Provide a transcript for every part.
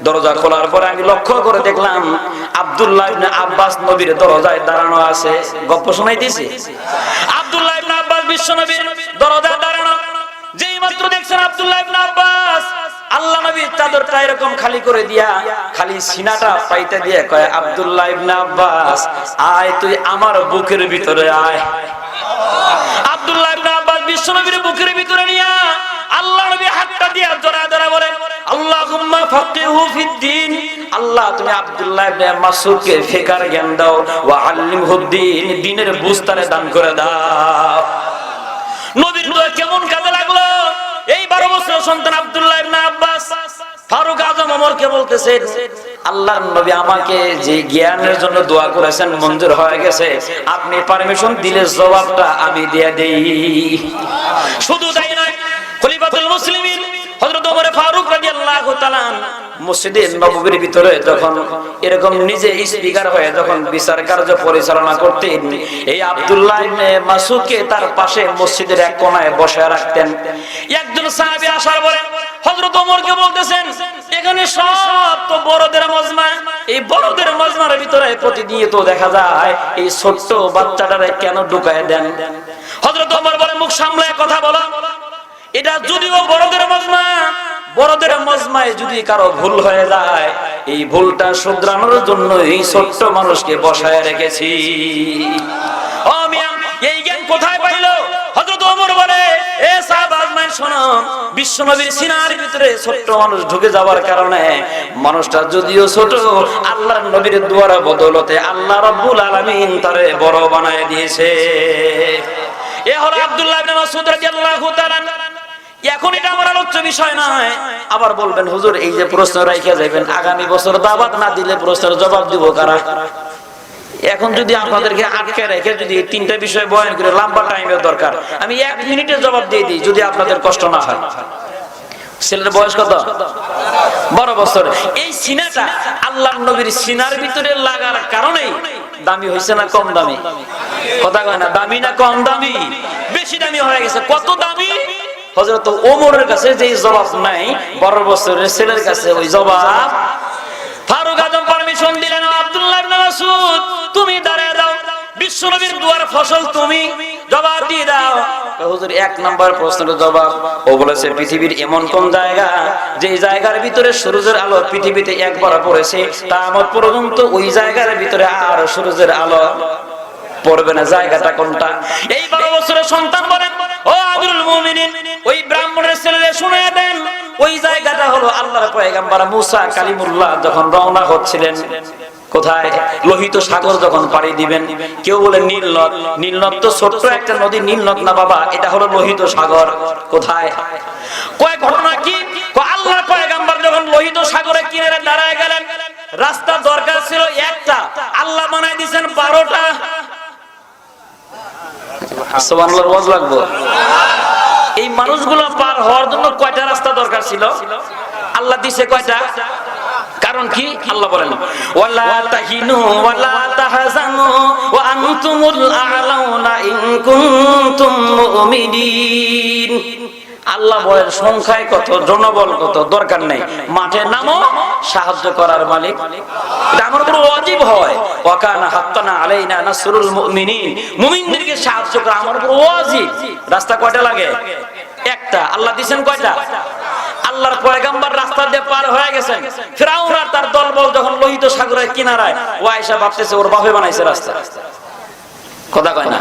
দরজা খোলার পরে আমি লক্ষ্য করে দেখলাম আব্দুল্লাহ ইবনে আব্বাস নবীর দরজায় দাঁড়ানো আছে। গল্প শোনাইতেছি। আব্দুল্লাহ ইবনে আব্বাস বিশ্ব নবীর দরজায় দাঁড়ানো। যেই মাত্র দেখছেন আব্দুল্লাহ ইবনে আব্বাস, আল্লাহ নবী চাদরটা এরকম খালি করে দিয়া খালি সিনাটা পাইতে দিয়ে কয়, আব্দুল্লাহ ইবনে আব্বাস আয় তুই আমার বুকের ভিতরে আয়। আব্দুল্লাহ ইবনে আব্বাস বিশ্ব নবীর বুকের ভিতরে নিয়া আল্লাহ নবী হাতটা দিয়া জড়া জড়া বলেন, আল্লাহুম্মা ফাক্কিহু ফিদ্দিন। আল্লাহ তুমি আব্দুল্লাহ ইবনে মাসউদকে ফিকহের জ্ঞান দাও, ওয়া আল্লিমহুদ্দিন, দ্বীনের বুঝতারে দান করে দাও। নবীর দোয়া কেমন কাজে লাগলো? এই 12 বছরের সন্তান আব্দুল্লাহ ইবনে আব্বাস ফারুক আজম ওমরকে বলতেছেন, আল্লাহর নবী আমাকে যে জ্ঞানের জন্য দোয়া করেছেন মঞ্জুর হয়ে গেছে, আপনি পারমিশন দিলে জবাবটা আমি দিয়ে দেই। শুধু তাই নয়, খলিফাতুল মুসলিমিন হযরত ওমর ফারুক রাদিয়াল্লাহু তাআলা মসজিদে নববীর ভিতরে যখন এরকম নিজে স্পিকার হয়ে যখন বিচার কার্য পরিচালনা করতেন, এই আব্দুল্লাহ ইবনে মাসউদকে তার পাশে মসজিদের এক কোণায় বসায় রাখতেন। একজন সাহাবী আসার পরে হযরত ওমরকে বলতেছেন, এখানে সব তো বড়দের মজমা, এই বড়দের মজমার ভিতরে প্রতিদিন তো দেখা যায় এই ছোট্ট বাচ্চাটারে কেন ঢুকায় দেন? হযরত ওমর বলে, মুখ সামলায় কথা বলো, এটা যদিও বড়দের মজমা, বড়দের মজমায় যদি কারো ভুল হয়ে যায়, এই ভুলটা শুধরানোর জন্য এই ছোট্ট মানুষকে বসায় রেখেছি। ও মিয়া, এই জ্ঞান কোথায় পাইলো? হযরত ওমর বলে, এ সাহাবা আজমাইন শোনো, বিশ্বনবীর সিনার ভিতরে ছোট্ট মানুষ ঢুকে যাওয়ার কারণে মানুষটা যদিও ছোট, আল্লাহর নবীর দুয়ার বদৌলতে আল্লাহ রাব্বুল আলামিন তারে বড় বানায় দিয়েছে। এ হলো আব্দুল্লাহ ইবনে মাসউদ রাদিয়াল্লাহু তাআলা। এখন এটা আমার আলোচ্য বিষয় নয়। আবার বলবেন, হুজুর এই যে প্রশ্ন রাইখা যাবেন, আগামী বছর দাওয়াত না দিলে প্রশ্নের জবাব দিব কারা? এখন যদি আপনাদেরকে আটকে রেখে যদি এই 3টা বিষয় বয়ান করে লম্বা টাইমের দরকার, আমি 1 মিনিটে জবাব দিয়ে দিই, যদি আপনাদের কষ্ট না হয়। ছেলের বয়স কত? 12 বছর। এই সিনাটা আল্লাহর নবীর সিনার ভিতরে লাগার কারণে দামি হইছে না কম দামি? কথা কয় না, দামি না কম দামি? বেশি দামি হয়ে গেছে। কত দামি? হযরত ওমরের কাছে যে জবাব নাই, 12 বছরের ছেলের কাছে ওই জবাব। ফারুক আজম পারমিশন দিলেন, আব্দুল্লাহ ইবনে মাসউদ তুমি দাঁড়ায় দাও, বিশ্বনবীর দুয়ার ফসল তুমি জবাব দিয়ে দাও। হুজুর 1 নাম্বার প্রশ্নের জবাব। ও বলেছে, পৃথিবীর এমন কোন জায়গা যে জায়গার ভিতরে সূর্যের আলো পৃথিবীতে একবার পড়েছে কিয়ামত পর্যন্ত ওই জায়গার ভিতরে আর সূর্যের আলো পড়বে না? জায়গাটা কোনটা? এই 12 বছরের সন্তান বলেন, ও আমিরুল মুমিনিন, ওই ব্রাহ্মণের ছেলেরে শুনিয়ে দেন, ওই জায়গাটা হলো আল্লাহর পয়গম্বর মুসা কালিমুল্লাহ যখন রওনা হচ্ছিলেন। কোথায়? লোহিত সাগর যখন পাড়ি দিবেন। কেউ বলে নীল নদ। নীল নদ তো ছোট্ট একটা নদী, নীল নদ না বাবা, এটা হলো লোহিত সাগর। কোথায়? কয় ঘটনা কি? আল্লাহর পয়গম্বর যখন লোহিত সাগরের কিনারে দাঁড়ায় গেলেন, রাস্তা দরকার ছিল একটা, আল্লাহ বানায় দিয়েছেন 12টা। সুবহানাল্লাহ, ওয়াজ লাগবে। এই মানুষগুলো পার হওয়ার জন্য কয়টা রাস্তা দরকার ছিল? আল্লাহ দিছে কয়টা? কারণ কি? আল্লাহ বলেন, ওয়ালা তাহিনু ওয়ালা তাহজানু ওয়া আনতুমুল আ'লাউনা ইন কুনতুম মুমিনিন। আল্লাহ বলেন, সংখ্যায় কত, জনবল কত দরকার নাই, মাঠে নামো, সাহায্য করার মালিক। এটা আমার উপর ওয়াজিব হয়। ওয়া কানা হাক্কানা আলাইনা নাসরুল মুমিনিন, মুমিনদেরকে সাহায্য করা আমার উপর ওয়াজিব। রাস্তা কয়টা লাগে? একটা। আল্লাহ দিবেন কয়টা? আল্লাহর পয়গম্বর রাস্তা দিয়ে পার হয়ে গেছেন। ফিরাউন আর তার দলবল যখন লোহিত সাগরের কিনারায়, ও আয়েশা ভাবতেছে ওর বাপে বানাইছে রাস্তা। কথা কয় না?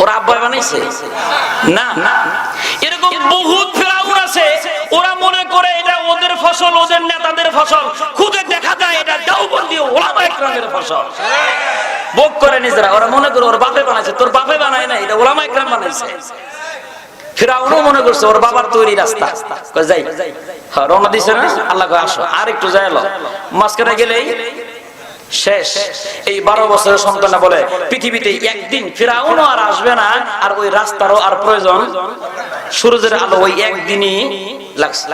ওরা আব্বাই বানাইছে না। এরকম বহুত ফিরাউন আছে, ওরা মনে করে এটা ওদের ফসল, ওদের নেতাদের ফসল। খুদে দেখা যায় এটা দেওবন্দি উলামায়ে কেরামের ফসল। ভোগ করে নিজেরা, ওরা মনে করে ওর বাপে বানাইছে। তোর বাপে বানায় না, এটা উলামায়ে কেরাম বানাইছে। ফিরাউনও মনে করছে ওর বাবার তৈরি রাস্তা। কয় যাই, হ্যাঁ রওনা দিছে না? আল্লাহ কয় আসো, আর একটু যাই এলো। মাঝখানে গেলেই শেষ। এই 12 বছরের সন্তান বলে, পৃথিবীতে একদিন ফিরাউনও আর আসবে না, আর ওই রাস্তারও আর প্রয়োজন, সূর্যের আলো ওই একদিনই লাগছে।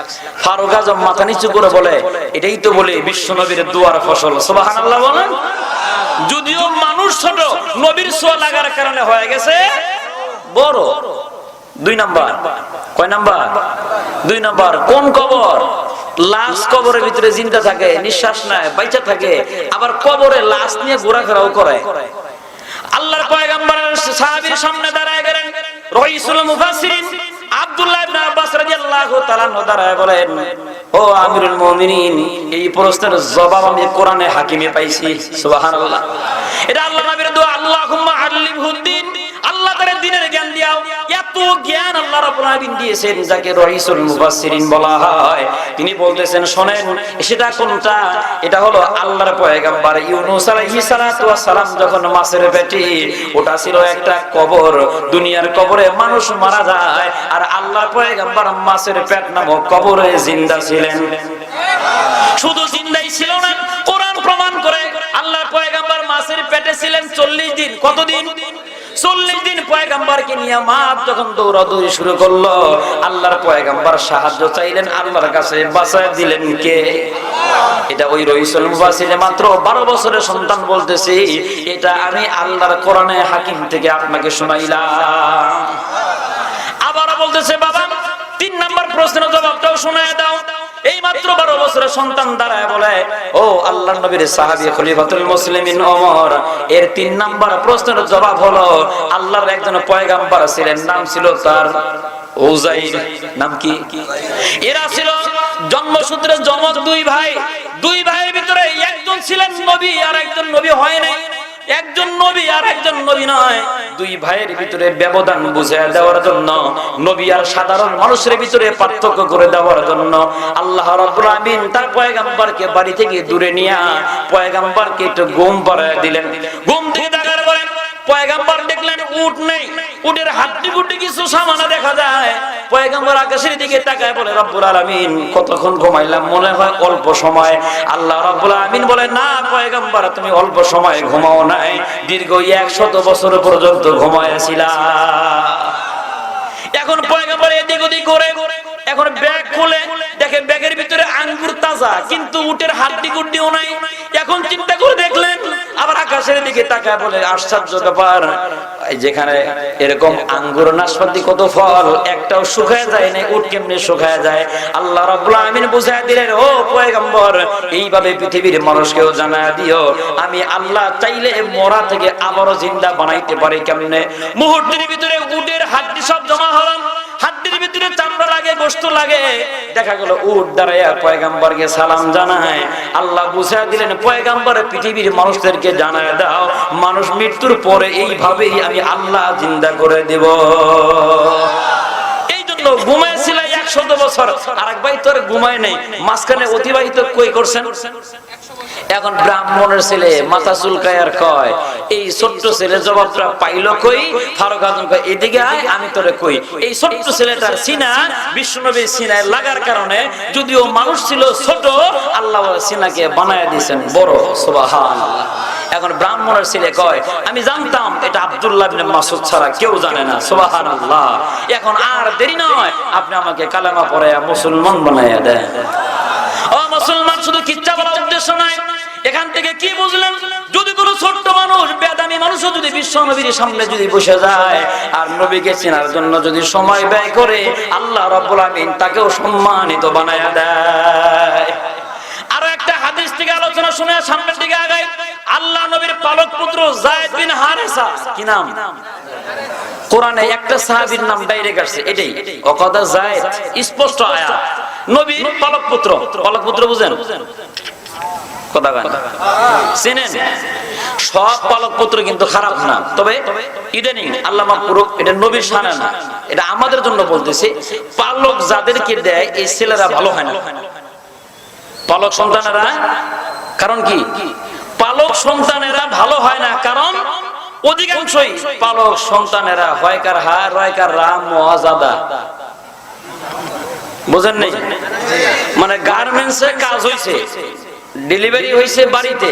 ফারুক আজম মাথা নিচু করে বলে, এটাই তো বলে বিশ্বনবীর দুয়ার ফসল। সুবহানাল্লাহ বলেন। যদিও মানুষ ছোট, নবীর ছোঁয়া লাগার কারণে হয়ে গেছে বড়। 2 নাম্বার। কয় নাম্বার? 2 নাম্বার। কোন কবর? লাশ কবরের ভিতরে জিন্দা থাকে, নিঃশ্বাস নেয়, বাইচা থাকে, আবার কবরে লাশ নিয়ে ঘোরাফেরাও করে। আল্লাহর পয়গম্বরের সাহাবীর সামনে দাঁড়ায় গেলেন রাইসুল মুফাসসিরিন আব্দুল্লাহ ইবনে আব্বাস রাদিয়াল্লাহু তাআলা আনহু দাঁড়ায় বলেন, ও আমিরুল মুমিনিন, এই প্রশ্নের জবাব আমি কোরআনে হাকিমে পাইছি। সুবহানাল্লাহ। এটা আল্লাহ নবীর দোয়া, আল্লাহুম্মা আল্লিমহুদ্দিন, আল্লাহ তার দ্বীনের জ্ঞান দাও। এত জ্ঞান আল্লাহ রাব্বুল আলামিন দিয়েছেন যাকে রাইসুল মুফাসসিরিন বলা হয়। তিনি বলতেছেন, শুনেন সেটা কোনটা? এটা হলো আল্লাহর পয়গম্বর ইউনূস আলাইহিস সালাতু ওয়াস সালাম যখন মাছের পেটে, ওটা ছিল একটা কবর। দুনিয়ার কবরে মানুষ মারা যায়, আর আল্লাহর পয়গম্বর মাছের পেট নামক কবরে জিন্দা ছিলেন। শুধু জিন্দাই ছিল না, কোরআন প্রমাণ করে আল্লাহর পয়গম্বর মাছের পেটে ছিলেন 40 দিন। কতদিন? 40 দিন। পয়গম্বরকে নিয়ে মাছ যখন দৌড়াদৌড়ি শুরু করলো, আল্লাহর পয়গম্বর সাহায্য চাইলেন, আল্লাহর কাছে বাঁচায় দিলেন কে? এটা ওই রাইসুল মুফাসসিরিন মাত্র 12 বছরের সন্তান বলতেছি, এটা আমি আল্লাহর কোরআনে হাকিম থেকে আপনাকে শোনাইলাম। আবার বলতেছে, বাবা 3 নাম্বার প্রশ্নের জবাবটাও শোনায় দাও। এই মাত্র 12 বছরের সন্তান দাঁড়ায় বলে, ও আল্লাহর নবীর সাহাবী খলিফাতুল মুসলিমিন ওমর, এর 3 নাম্বার প্রশ্নের জবাব হলো, আল্লাহর একজন পয়গম্বর ছিলেন, নাম ছিল তার উযাইর। নাম কি? এরা ছিল জন্মসূত্রে যমজ 2 ভাই। 2 ভাইয়ের ভিতরে একজন ছিলেন নবী আর একজন নবী হয় নাই। একজন নবী আর একজন নবী নয়। 2 ভাইয়ের ভিতরে ব্যবধান বুঝিয়ে দেওয়ার জন্য, নবী আর সাধারণ মানুষের ভিতরে পার্থক্য করে দেওয়ার জন্য আল্লাহ রাব্বুল আমিন তার পয়গম্বরকে বাড়ি থেকে দূরে নিয়ে পয়গম্বরকে একটু ঘুম পাড়ায় দিলেন। ঘুম থেকে দেখার পরে পয়গম্বর দেখলেন উট নেই, উটের হাড্ডি গুড্ডি কিছু সামান্য দেখা যায়। পয়গম্বর আকাশের দিকে তাকায় বলে, রব্বুল আলামিন কতক্ষণ ঘুমাইলাম? মনে হয় অল্প সময়। আল্লাহ রাব্বুল আমিন বলে, না পয়গম্বর, তুমি অল্প সময় ঘুমাও নাই, দীর্ঘ 100 বছর পর্যন্ত ঘুমাইছিলা। এখন পয়গম্বর এদিক ওদিক ঘুরে, এখন ব্যাগ খুলে দেখে ব্যাগের ভিতরে আঙ্গুর তাজা, কিন্তু উটের হাড্ডি গুড্ডিও নাই। এখন চিন্তা করে দেখলেন, আবার আকাশের দিকে তাকায় বলে, আশ্চর্য ব্যাপার, যেখানে এরকম আঙ্গুর নাশপাতি কত ফল, একটাও শুকায় যায় না, উট কেমনে শুকায় যায়? আল্লাহ রাব্বুল আমিন বুঝায় দিলেন, ও পয়গম্বর, এইভাবে পৃথিবীর মানুষকেও জানায় দিও, আমি আল্লাহ চাইলে মরা থেকে আবারও জিন্দা বানাইতে পারি। কেমনে? মুহূর্তের ভিতরে উটের হাড্ডি সব জমা হলাম, হাড্ডির ভিতরে চামড়া লাগে, গোশত লাগে। দেখা গেল উট দাঁড়ায়া পয়গম্বরকে সালাম জানায়। আল্লাহ বুঝায় দিলেন, পয়গম্বর পৃথিবীর মানুষদেরকে জানায় দাও, মানুষ মৃত্যুর পরে এইভাবেই আমি আল্লাহ জিন্দা করে দেব। এই জন্য ঘুমাইছিল 100 বছর, আর এক ভাই তোর ঘুমায় নেই, মাঝখানে অতিবাহিত কই করছেন? এখন ব্রাহ্মণের ছেলে মাথা চুলকায় আর কয়, এই ছোট্ট ছেলে জবাবটা পাইলো কই? ফারুক আজম কয়, এদিকে আয়, আমি তোরে কই। এই ছোট্ট ছেলেটার সিনা বিশ্বনবীর সিনায় লাগার কারণে, যদিও মানুষ ছিল ছোট, আল্লাহ সিনাকে বানায় দিয়েছেন বড়। সুবহানাল্লাহ। এখন ব্রাহ্মণের ছেলে কয়, আমি জানতাম এটা আব্দুল্লাহ ইবনে মাসউদ ছাড়া কেউ জানে না। সুবহানাল্লাহ। এখন আর দেরি নয়, আপনি আমাকে কালেমা পড়ায়া মুসলমান বানায়া দেন। ও মুসলমান, শুধু কিচ্ছা বলা উদ্দেশ্য নয়। এখান থেকে কি বুঝলেন? যদি কোনো ছোট্ট মানুষ, বেদামি মানুষও যদি বিশ্ব নবীর সামনে যদি বসে যায় আর নবীকে চেনার জন্য যদি সময় ব্যয় করে, আল্লাহ রাব্বুল আমিন তাকেও সম্মানিত বানায়া দেয়। আরো একটা হাদিস থেকে আলোচনা শুনে সামনের দিকে আগাই। আল্লাহ নবীর পালক পুত্র যায়েদ বিন হারেসা, কি নাম? কোরআনে একটা সাহাবীর নাম ডাইরেক্ট আসছে, এটাই ওয়াকাদা যায়েদ, স্পষ্ট আয়াত। নবীর পালক পুত্র, পালক পুত্র বুঝেন? কথা গান চিনেন? সব পালক পুত্র কিন্তু খারাপ না, তবে ইদানিং আল্লাহ মাকরুহ, এটা নবীর শানে না, এটা আমাদের জন্য বলতেছি। পালক যাদেরকে দেয় এই ছেলেরা ভালো হয় না, পালক সন্তানেরা। কারণ কি? পালক সন্তানেরা ভালো হয় না, কারণ অধিকাংশই পালক সন্তানেরা হয় কার হার, হয় কার রাম মহাজাদা। বুঝেন নাই? মানে গার্মেন্টসে কাজ হইছে, ডেলিভারি হইছে বাড়িতে,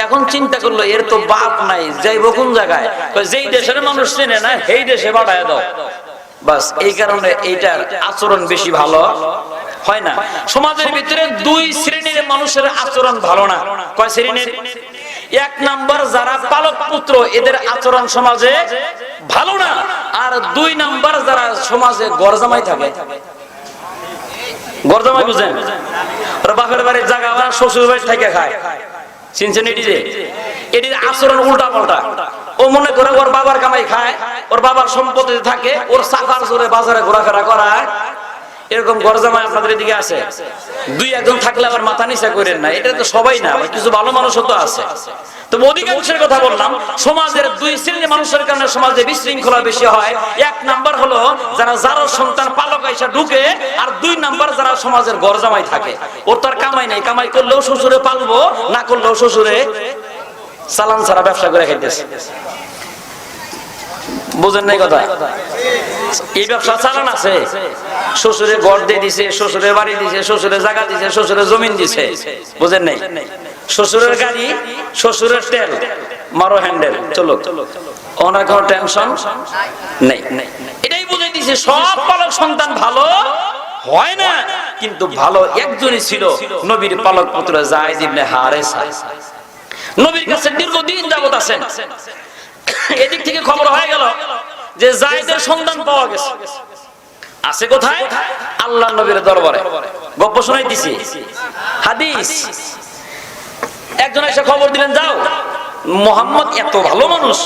এখন চিন্তা করলো এর তো বাপ নাই, যাইব কোন জায়গায়? যেই দেশের মানুষ চেনে না সেই দেশে পাঠায় দাও। বাস এই কারণে এইটার আচরণ বেশি ভালো হয় না। সমাজের ভিতরে 2 শ্রেণীর মানুষের আচরণ ভালো না। কয় শ্রেণীর? 1 নাম্বার যারা পালক পুত্র, এদের আচরণ সমাজে ভালো না। আর 2 নাম্বার যারা সমাজে গরজামাই থাকে। গরজামাই বুঝেন? ওর বাপের বাড়ির জায়গা ওরা শ্বশুর বাড়ি থেকে খায়, চিনছেন? এটির আচরণ উল্টা পাল্টা। ও মনে করে ওর বাবার কামাই খায়, ওর বাবার সম্পত্তি থাকে, ওর চাকার জোরে বাজারে ঘোরাফেরা করায়। এরকম গরজামাই আপনাদের এদিকে আছে? দুই একজন থাকলে আবার মাথা নিচা করেন না, এটা তো সবাই না, কিছু ভালো মানুষও তো আছে। তো অধিকাংশের কথা বললাম, সমাজের দুই শ্রেণীর মানুষের কারণে সমাজে বিশৃঙ্খলা বেশি হয়। এক নাম্বার হলো যারা যারা সন্তান পালক আইসা ঢুকে, আর দুই নাম্বার যারা সমাজের গরজামাই থাকে। ওর তো আর কামাই নেই, কামাই করলেও শ্বশুরে পালবো, না করলেও শ্বশুরে চালান ছাড়া ব্যবসা করে খাইতেছে। বুঝেন নাই কথা? এই ব্যবসা চালান আছে, শ্বশুরে ঘর দিয়ে দিছে, শ্বশুরে বাড়ি দিছে, শ্বশুরে জায়গা দিছে, শ্বশুরে জমিন দিছে। বুঝেন নাই? শ্বশুরের গাড়ি, শ্বশুরের তেল, মারো হ্যান্ডেল, চলো, ওনার কোনো টেনশন নেই। এটাই বুঝাই দিছে সব পালক সন্তান ভালো হয় না, কিন্তু ভালো একজনই ছিল, নবীর পালক পুত্র যায়েদ ইবনে হারেসা। নবীর কাছে দীর্ঘদিন যাবত আছেন। এদিক থেকে খবর হয়ে গেল যে যায়েদের সন্তান পাওয়া গেছে। আছে কোথায়? আল্লাহর নবীর দরবারে। গপ্প শোনাই দিছি, হাদিস। একজন এসে খবর দিলেন, যাও, মুহাম্মদ এত ভালো মানুষ,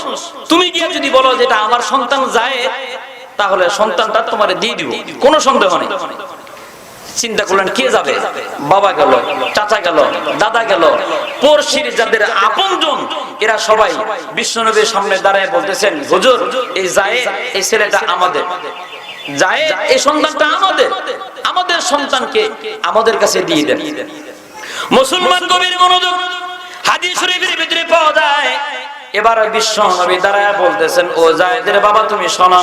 তুমি গিয়ে যদি বলো যেটা আমার সন্তান যায়েদ, তাহলে সন্তানটা তোমারে দিয়ে দিব, কোনো সন্দেহ নেই। চিন্তা করলেন কে যাবে? বাবা গেল, চাচা গেল, দাদা গেল, পড়শির যাদের আপনজন এরা সবাই বিশ্বনবীর সামনে দাঁড়ায় বলতেছেন, হুজুর এই যায়েদ, এই ছেলেটা আমাদের, যায়েদ এই সন্তানটা আমাদের, আমাদের সন্তানকে আমাদের কাছে দিয়ে দেন। মুসলমান কবির মনোযোগ, হাদিস শরীফের ভিতরে পাওয়া যায়। এবার বিশ্ব নবী দাঁড়ায় বলতেছেন, ও যায়েদের বাবা তুমি শোনো,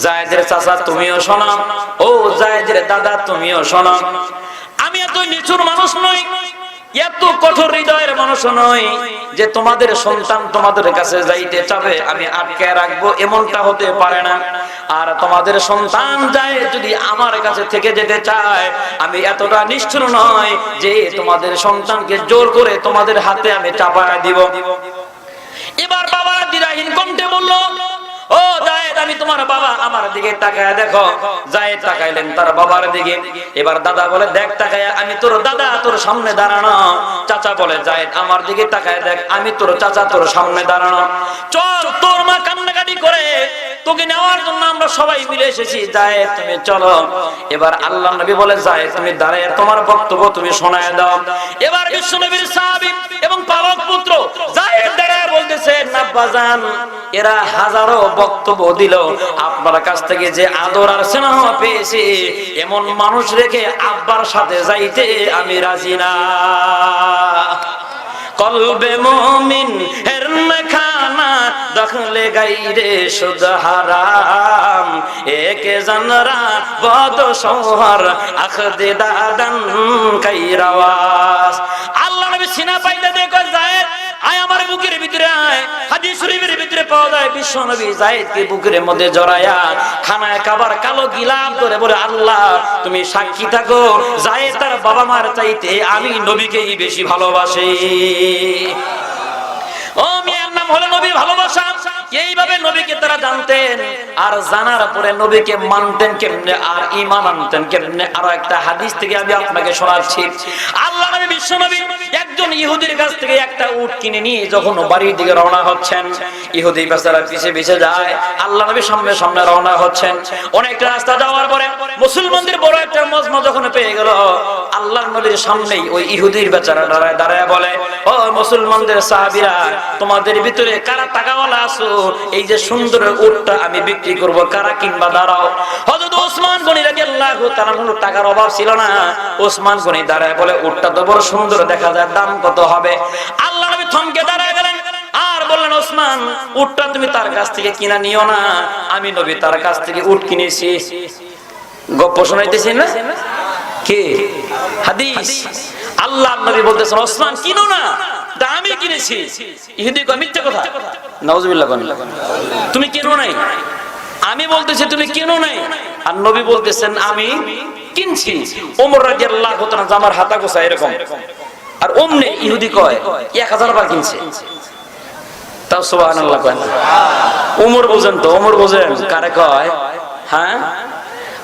যায়েদের চাচা তুমিও শোনো, ও যায়েদের দাদা তুমিও শোনো। আমি এত নিচুর মানুষ নই, এত কঠোর হৃদয়ের মানুষ নই যে তোমাদের সন্তান তোমাদের কাছে যাইতে চাবে আমি আটকে রাখবো, এমনটা হতে পারে না। আর তোমাদের সন্তান যায় যদি আমার কাছে থেকে যেতে চায়, আমি এতটা নিষ্ঠুর নয় যে তোমাদের সন্তানকে জোর করে তোমাদের হাতে আমি চাপায় দিব। এবার বাবা দ্বিধাহীন কণ্ঠে বলল, ও যায়েদ আমি তোমার বাবা, আমার দিকে তাকায় দেখো। যায়েদ তাকাইলেন তার বাবার দিকে। এবার দাদা বলে, দেখ তাকায়, আমি তোর দাদা, তোর সামনে দাঁড়ানো। চাচা বলে, যায়েদ আমার দিকে তাকায় দেখ, আমি তোর চাচা, তোর সামনে দাঁড়ানো। চল, তোর মা কান্নাকাটি করে, তোকে নেওয়ার জন্য আমরা সবাই মিলে এসেছি, যায়েদ তুমি চলো। এবার আল্লাহ নবী বলে, যায়েদ তুমি দাঁড়ায় তোমার বক্তব্য তুমি শোনায় দাও। এবার বিশ্ব নবীর সাহাবী এবং পালক পুত্র যায়েদ দাঁড়ায় বলতেছে, আব্বাজান এরা হাজারো বক্তব্য দিল, আপনার কাছ থেকে যে আদর আর স্নেহ পেয়েছি, এমন মানুষ রেখে আব্বার সাথে যাইতে আমি রাজি না। কলবে মুমিন এর খানা দখলে গাইরে সুদ হারাম, একে জানরা বদ শহর আখদে দাদান কাইরাওয়াস। আল্লাহ নবী সিনা পাইতে দেখো যায়েদ আয় আমার বুকের ভিতরে আয়। হাদিস শরীফের ভিতরে পাওয়া যায় বিশ্ব নবী যায়েদকে বুকের মধ্যে জড়ায়া খানায় খাবার কালো গিলাম ধরে বলে, আল্লাহ তুমি সাক্ষী থাকো, যায়েদ তার বাবা মার চাইতে আমি নবীকেই বেশি ভালোবাসি। ও মিয়ার নাম হলো নবীর ভালোবাসা। এইভাবে নবীকে তারা জানতেন, আর জানার পরে নবীকে মানতেন কেমনে, আর ঈমান আনতেন কেমনে। আরো একটা হাদিস থেকে আমি আপনাকে শোনাচ্ছি। আল্লাহ নবী বিশ্ব নবী একজন ইহুদির কাছ থেকে একটা উট কিনে নিয়ে যখন বাড়ির দিকে রওনা হচ্ছেন, ইহুদি বেচারা পিছে পিছে যায়, আল্লাহ নবী সামনে সামনে রওনা হচ্ছেন। অনেকটা রাস্তা যাওয়ার পরে মুসলমানদের বড় একটা মজমা যখন পেয়ে গেল, আল্লাহর নবীর সামনেই ওই ইহুদির বেচারা দাঁড়ায় দাঁড়ায় বলে, ও মুসলমানদের সাহাবীরা, তোমাদের ভিতরে কারা টাকাওয়ালা আছো, এই যে সুন্দর উটটা আমি বিক্রি করব, কারা কিনবা দাঁড়াও। হযরত ওসমান গনি রাদিয়াল্লাহু তাআলা টাকার অভাব ছিল না। ওসমান গনি দাঁড়ায় বলে, উটটা তো বড় সুন্দর দেখা যায়, দাম কত হবে? আল্লাহ নবী থমকে দাঁড়ায় গেলেন আর বললেন, ওসমান উটটা তুমি তার কাছ থেকে কিনা নিও না, আমি নবী তার কাছ থেকে উট কিনেছি। গপ্প শোনাইতেছি না কি? হাদিস। আল্লাহ নবী বলতেছেন, ওসমান কিনো না, আমি কিনেছি। ইহুদি কয় মিথ্যা কথা, নাউজুবিল্লাহ। তুমি কেনো নাই? আমি বলতেছি তুমি কেনো নাই, আর নবী বলতেছেন আমি কিনছি। ওমর রাদিয়াল্লাহু তাআলা জামার হাতা গোছা এরকম, আর ওমনে ইহুদি কয় 1000 বার কিনছে। তাও সুবহানাল্লাহ কয় না। ওমর বুঝেন তো, ওমর বুঝেন কারে কয়? হ্যাঁ,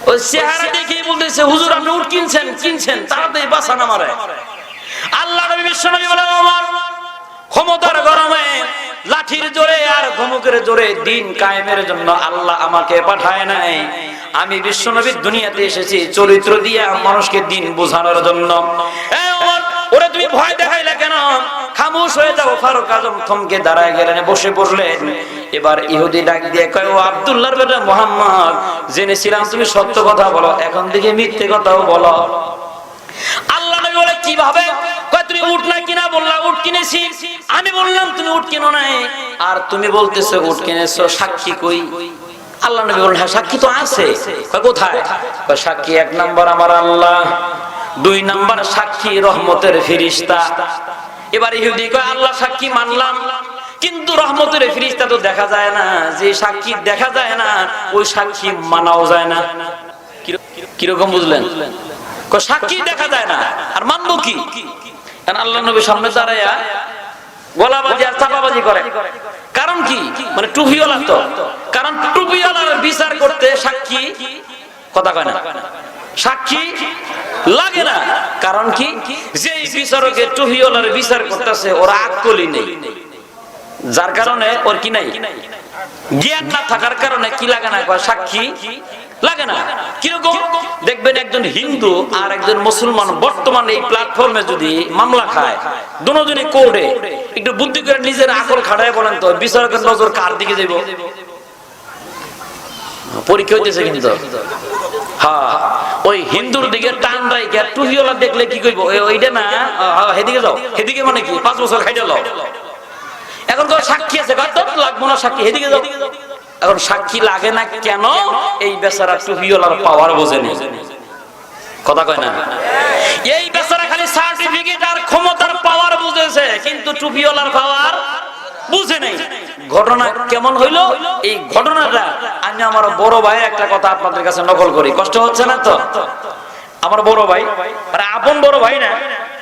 ওই চেহারা দেখে বলতেছে হুজুর আপনি উট কিনছেন তাড়াতাড়ি বাঁচান আমারে। আল্লাহ নবী বিশ্বনবী বলেন ওমর ক্ষমতার গরমে লাঠির জোরে আর ধমকের জোরে দিন কায়েমের জন্য আল্লাহ আমাকে পাঠায় নাই, আমি বিশ্বনবী দুনিয়াতে এসেছি চরিত্র দিয়ে মানুষকে দিন বোঝানোর জন্য। ওরে তুমি ভয় দেখাইলা কেন, খামোশ হয়ে যাও। ফারুক আজম থমকে দাঁড়ায় গেলেন, বসে পড়লেন। এবার ইহুদি ডাক দিয়ে কয় ও আব্দুল্লাহর বেটা মুহাম্মদ, জেনেছিলাম তুমি সত্য কথা বলো, এখন থেকে মিথ্যে কথাও বলো। আল্লাহ নবী বলে কিভাবে? কয় তুমি উট না কিনা বললা উট কিনেছি, আমি বললাম তুমি উট কিনো নাই, আর তুমি বলতেছো উট কিনেছো, সাক্ষী কই? আল্লাহ নবী বলেন হ্যাঁ সাক্ষী তো আছে। কয় কোথায়? কয় সাক্ষী এক নাম্বার আমার আল্লাহ, দুই নাম্বার সাক্ষী রহমতের ফেরেশতা। এবার ইহুদি কয় আল্লাহ সাক্ষী মানলাম, কিন্তু রহমতের ফেরেশতা তো দেখা যায় না, যে সাক্ষী দেখা যায় না ওই সাক্ষী মানাও যায় না। কিরকম বুঝলেন? কয় সাক্ষী দেখা যায় না আর মানবো কি? কারণ আল্লাহ নবী সামনে দাঁড়ায়া গলাবাজি আর চাপাবাজি করে। কারণ কি? মানে টুপিওয়ালা তো, কারণ টুপিওয়ালার বিচার করতে সাক্ষী কথা কয় না, সাক্ষী লাগে না। কারণ কি? যে বিচারকে টুপিওয়ালার বিচার করতেছে ওরা আকলি নেই, যার কারণে ওর কি নাই, জ্ঞান না থাকার কারণে কি লাগে না, সাক্ষী লাগে না। কিরকম দেখবেন একজন হিন্দু আর একজন মুসলমান বর্তমানে এই প্ল্যাটফর্মে যদি মামলা খায়, দুজনই কোর্টে, একটু বুদ্ধি করে নিজের আকল খাটায় বলেন তো বিচারকের নজর কার দিকে যাইব? পরীক্ষা হইতেছে কিন্তু হ্যাঁ ওই হিন্দুর দিকে টান রাইকে টুহিওয়ালা দেখলে কি কইব, ওইটা না হেদিকে যাও, হেদিকে মানে কি 5 বছর খাইতে লাও। এখন তো সাক্ষী আছে, লাগবো না সাক্ষী, হেদিকে যাও। এখন সাক্ষী লাগে না কেন? এই বেচারা টুপিওয়ালার পাওয়ার বোঝে না, কথা কয় না। এই বেচারা খালি সার্টিফিকেট আর ক্ষমতার পাওয়ার বুঝেছে, কিন্তু টুপিওয়ালার পাওয়ার বুঝে নাই। ঘটনা কেমন হইলো? এই ঘটনাটা আমি আমার বড় ভাইয়ের একটা কথা আপনাদের কাছে নকল করি, কষ্ট হচ্ছে না তো? আমার বড় ভাই মানে আপন বড় ভাই না,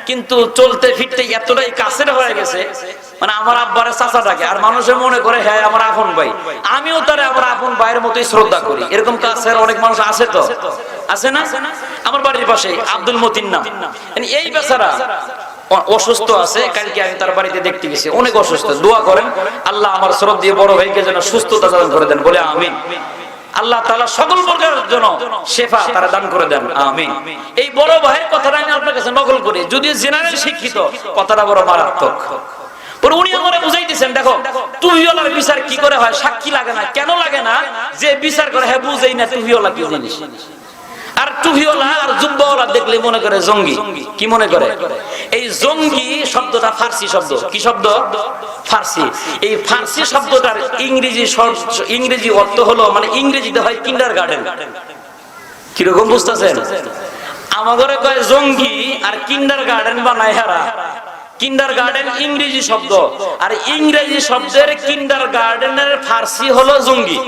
কিন্তু চলতে ফিরতে এতটাই কাছের হয়ে গেছে, মানে আমার আব্বারে চাচা ডাকে, আর মানুষের মনে করে হ্যাঁ আমার আপন ভাই। আমিও তারে আমার আপন ভাইয়ের মতোই শ্রদ্ধা করি। এরকম কাছের অনেক মানুষ আছে তো, আছে না? আমার বাড়ির পাশে আব্দুল মতিন নাম, এই বেচারা অসুস্থ আছে, কালকে আমি তার বাড়িতে দেখতে গেছি, অনেক অসুস্থ। দোয়া করেন আল্লাহ আমার শ্রদ্ধেয় বড় ভাইকে যেন সুস্থতা দান করে দেন, বলে আমিন। আল্লাহ তাআলা সকল প্রকারের জন্য শেফা তারা দান করে দেন, আমিন। এই বড় ভাইয়ের কথাটা আমি আপনার কাছে নকল করি, যদিও জেনারেল শিক্ষিত, কথাটা বড় মারাত্মক। পরে উনি আমারে বুঝাইতেছেন, দেখো টুপিওয়ালার বিচার কি করে হয়, সাক্ষী লাগে না কেন? লাগে না যে বিচার করে হ্যাঁ বুঝেই না টুপিওয়ালা কি জিনিস। আর টুপিওয়ালা আর জুব্বাওয়ালা দেখলে মনে করে জঙ্গি। কি মনে করে? এই জঙ্গি শব্দটা ফার্সি শব্দ। কি শব্দ? ফার্সি। এই ফার্সি শব্দটার ইংরেজি অর্থ হলো, মানে ইংরেজিতে হয় কিন্ডারগার্টেন। কিরকম বুঝতেছেন? আমাদের কয় জঙ্গি আর কিন্ডারগার্টেন বানায় হারা। কিন্ডারগার্টেন ইংরেজি শব্দ, আর ইংরেজি শব্দের কিন্ডারগার্টেনের ফার্সি হলো জঙ্গি।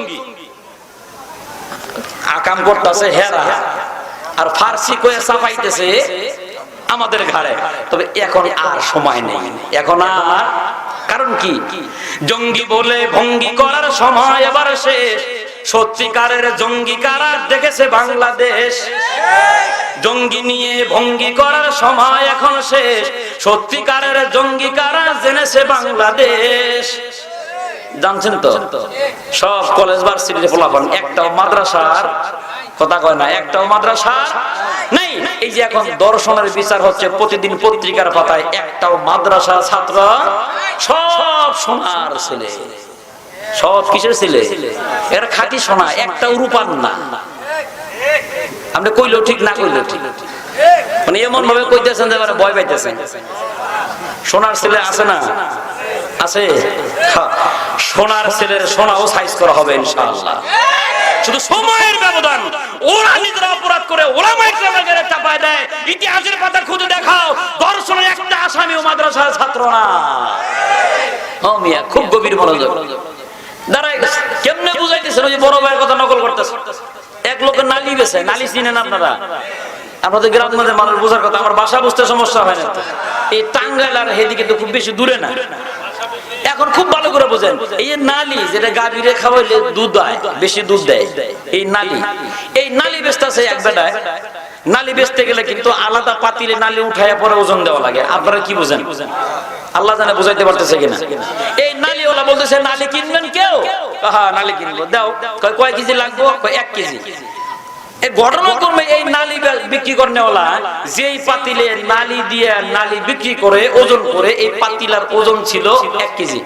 আকাম করতেছে হেরা, আর ফার্সি কয়ে চাপাইতেছে আমাদের ঘাড়ে। তবে এখন আর সময় নেই, এখন আর, কারণ কি? জঙ্গি বলে ভঙ্গি করার সময় এবার শেষ। সত্যিকারের জঙ্গি কারা দেখেছে বাংলাদেশ? জঙ্গি নিয়ে ভঙ্গি করার সময় এখন শেষ। সত্যিকারের জঙ্গি কারা জেনেছে বাংলাদেশ। জানছেন তো? সব কলেজ ভার্সিটিতে ফলাফল, একটাও মাদ্রাসার কথা কয় না, একটাও মাদ্রাসা নেই। এই যে এখন দর্শনের বিচার হচ্ছে প্রতিদিন পত্রিকার পাতায়, একটাও মাদ্রাসা ছাত্র, সব সোনার ছেলে। সব কিসের ছেলে? এর খাঁটি সোনা, একটাও রূপার না। আপনি কইলেও ঠিক, না কইলেও ঠিক, মানে এমন ভাবে কইতেছেন যে ভয় পাইতেছেন। সোনার ছেলে আছে না? আছে। সোনার ছেলের সোনাও সাইজ করা হবে ইনশাআল্লাহ। শুধু সময়ের ব্যবধান। ওরা নিজেরা অপরাধ করে ওলামায়ে কেরামের চাপায় দেয়। ইতিহাসের পাতা খুঁজে দেখাও, দর্শনের একটা আসামিও মাদ্রাসার ছাত্র না। ও মিয়া, খুব গভীর মনোযোগ। দাঁড়াই কেমনে বুঝাইতেছেন? ওই যে বড় ভাইয়ের কথা নকল করতেছে। এক লোকের নালি বেছে, নালি চিনেন আপনারা? আপনাদের গ্রামের মানুষ বোঝার কথা, আমার বাসা বুঝতে সমস্যা হয় না। এই টাঙ্গাইল আর হেদিকে তো খুব বেশি দূরে না। এখন এখন খুব ভালো করে বোঝেন, এই যে নালি যেটা গাভীরে খাওয়াইলে দুধ হয়, বেশি দুধ দেয়, এই নালি বেচতেছে এক বেটায়। নালি বেচতে গেলে কিন্তু আলাদা পাতিলে নালি উঠাইয়া পরে ওজন দেওয়া লাগে। আপনারা কি বুঝেন? আল্লাহ জানে বুঝাইতে পারতেছে কিনা। এই নালি ওলা বলতেছে নালি কিনবেন কেউ? হ্যাঁ নালি কিনবো, দাও। কয় কেজি লাগবো? 1 কেজি। এই ঘটনাক্রমে এই নালি বিক্রি করনেওয়ালা যেই পাতিলে নালি দিয়ে নালি বিক্রি করে ওজন করে, এই পাতিলার ওজন ছিল 1 কেজি।